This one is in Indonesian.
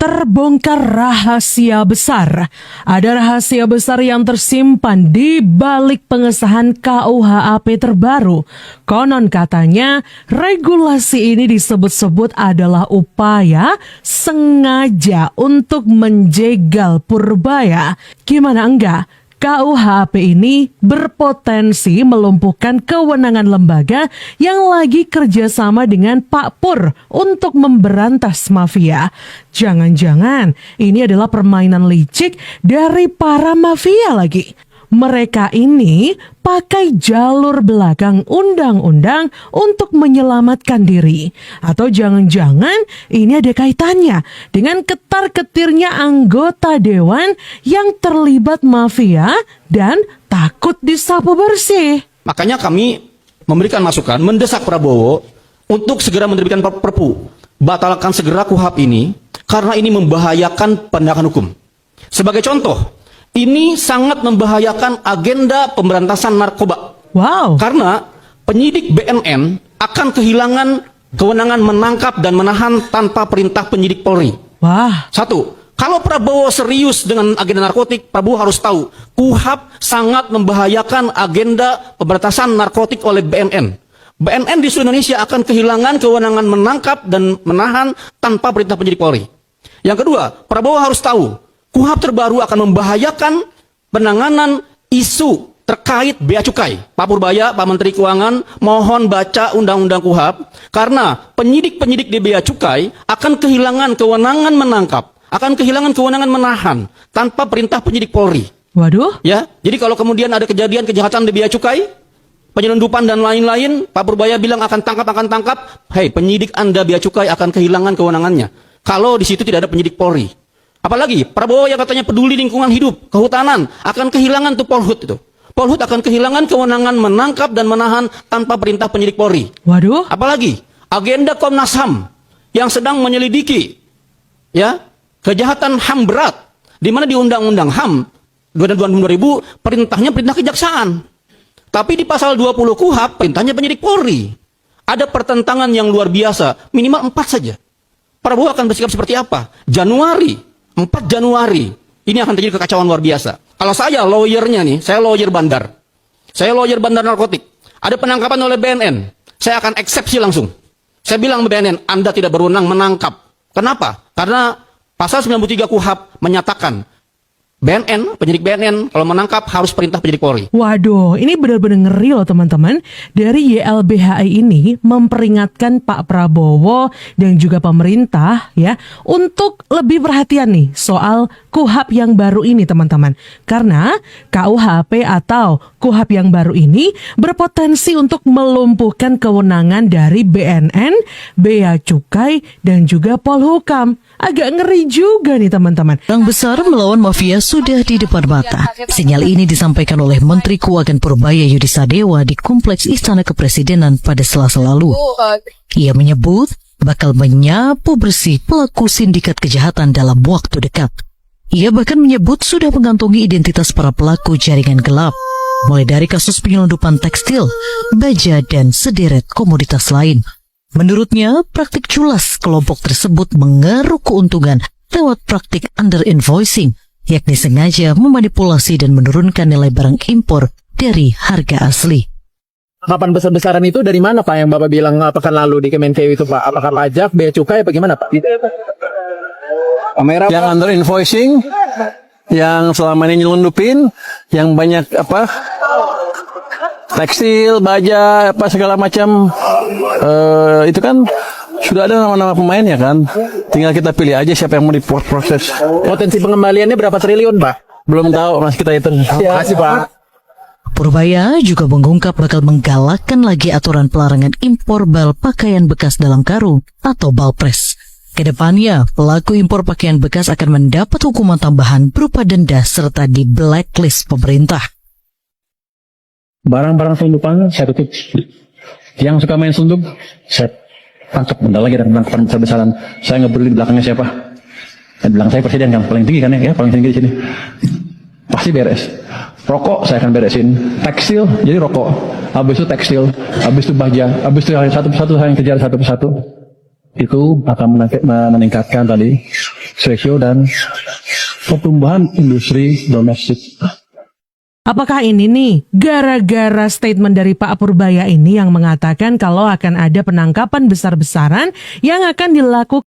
Terbongkar rahasia besar. Ada rahasia besar yang tersimpan di balik pengesahan KUHP terbaru. Konon katanya, regulasi ini disebut-sebut adalah upaya sengaja untuk menjegal Purbaya. Gimana enggak? KUHP ini berpotensi melumpuhkan kewenangan lembaga yang lagi kerjasama dengan Pak Pur untuk memberantas mafia. Jangan-jangan ini adalah permainan licik dari para mafia lagi. Mereka ini pakai jalur belakang undang-undang untuk menyelamatkan diri. Atau jangan-jangan ini ada kaitannya dengan ketar-ketirnya anggota dewan yang terlibat mafia dan takut disapu bersih. Makanya kami memberikan masukan, mendesak Prabowo untuk segera menerbitkan Perpu. Batalkan segera KUHP ini, karena ini membahayakan penegakan hukum. Sebagai contoh, ini sangat membahayakan agenda pemberantasan narkoba. Wow. Karena penyidik BNN akan kehilangan kewenangan menangkap dan menahan tanpa perintah penyidik Polri. Wah. Satu, kalau Prabowo serius dengan agenda narkotik, Prabowo harus tahu, KUHP sangat membahayakan agenda pemberantasan narkotik oleh BNN. BNN di seluruh Indonesia akan kehilangan kewenangan menangkap dan menahan tanpa perintah penyidik Polri. Yang kedua, Prabowo harus tahu, KUHP terbaru akan membahayakan penanganan isu terkait bea cukai. Pak Purbaya, Pak Menteri Keuangan, mohon baca undang-undang KUHP, karena penyidik-penyidik di bea cukai akan kehilangan kewenangan menangkap, akan kehilangan kewenangan menahan tanpa perintah penyidik Polri. Waduh. Ya, jadi kalau kemudian ada kejadian kejahatan di bea cukai, penyelundupan dan lain-lain, Pak Purbaya bilang akan tangkap. Hei, penyidik Anda bea cukai akan kehilangan kewenangannya kalau di situ tidak ada penyidik Polri. Apalagi Prabowo yang katanya peduli lingkungan hidup, kehutanan, akan kehilangan tuh Polhut itu. Polhut akan kehilangan kewenangan menangkap dan menahan tanpa perintah penyidik Polri. Waduh. Apalagi agenda Komnas HAM yang sedang menyelidiki ya kejahatan HAM berat, di mana di Undang-Undang HAM 2000 perintahnya perintah kejaksaan. Tapi di pasal 20 KUHP perintahnya penyidik Polri. Ada pertentangan yang luar biasa, minimal 4 saja. Prabowo akan bersikap seperti apa? 4 Januari, ini akan terjadi kekacauan luar biasa. Kalau saya lawyernya nih, saya lawyer bandar. Saya lawyer bandar narkotik. Ada penangkapan oleh BNN, saya akan eksepsi langsung. Saya bilang ke BNN, Anda tidak berwenang menangkap. Kenapa? Karena pasal 93 KUHP menyatakan BNN, penyidik BNN, kalau menangkap harus perintah penyidik Polri. Waduh, ini benar-benar ngeri loh teman-teman. Dari YLBHI ini memperingatkan Pak Prabowo dan juga pemerintah ya untuk lebih perhatian nih soal KUHP yang baru ini teman-teman. Karena KUHP atau KUHP yang baru ini berpotensi untuk melumpuhkan kewenangan dari BNN, Bea Cukai, dan juga Polhukam. Agak ngeri juga nih teman-teman. Perang besar melawan mafia sudah di depan mata. Sinyal ini disampaikan oleh Menteri Keuangan Purbaya Yudi Sadewa di Kompleks Istana Kepresidenan pada Selasa lalu. Ia menyebut bakal menyapu bersih pelaku sindikat kejahatan dalam waktu dekat. Ia bahkan menyebut sudah mengantongi identitas para pelaku jaringan gelap, mulai dari kasus penyelundupan tekstil, baja, dan sederet komoditas lain. Menurutnya, praktik culas kelompok tersebut mengeruk keuntungan lewat praktik under-invoicing, yakni sengaja memanipulasi dan menurunkan nilai barang impor dari harga asli. Kapan besar-besaran itu dari mana Pak yang Bapak bilang pekan lalu di Kemenkeu itu Pak? Apakah pajak, bea cukai, bagaimana Pak? Yang under-invoicing, yang selama ini nyelundupin, yang banyak tekstil, baja, segala macam, itu kan sudah ada nama-nama pemainnya kan. Tinggal kita pilih aja siapa yang mau diproses. Potensi pengembaliannya berapa triliun Pak? Belum tahu, masih kita hitung. Terima kasih Pak. Purbaya juga mengungkap bakal menggalakkan lagi aturan pelarangan impor bal pakaian bekas dalam karung atau balpres. Kedepannya, pelaku impor pakaian bekas akan mendapat hukuman tambahan berupa denda serta di blacklist pemerintah. Barang-barang selundupan saya tutup. Yang suka main selundup, saya tangkap. Bentar lagi ada penangkapan besar-besaran. Saya nggak peduli di belakangnya siapa. Di belakang saya presiden yang paling tinggi kan ya, paling tinggi di sini. Pasti beres. Rokok saya akan beresin. Tekstil, jadi rokok. Habis itu tekstil, habis itu baja, habis itu satu persatu saya yang kejar satu persatu. Itu akan meningkatkan tadi ratio dan pertumbuhan industri domestik. Apakah ini nih gara-gara statement dari Pak Purbaya ini yang mengatakan kalau akan ada penangkapan besar-besaran yang akan dilakukan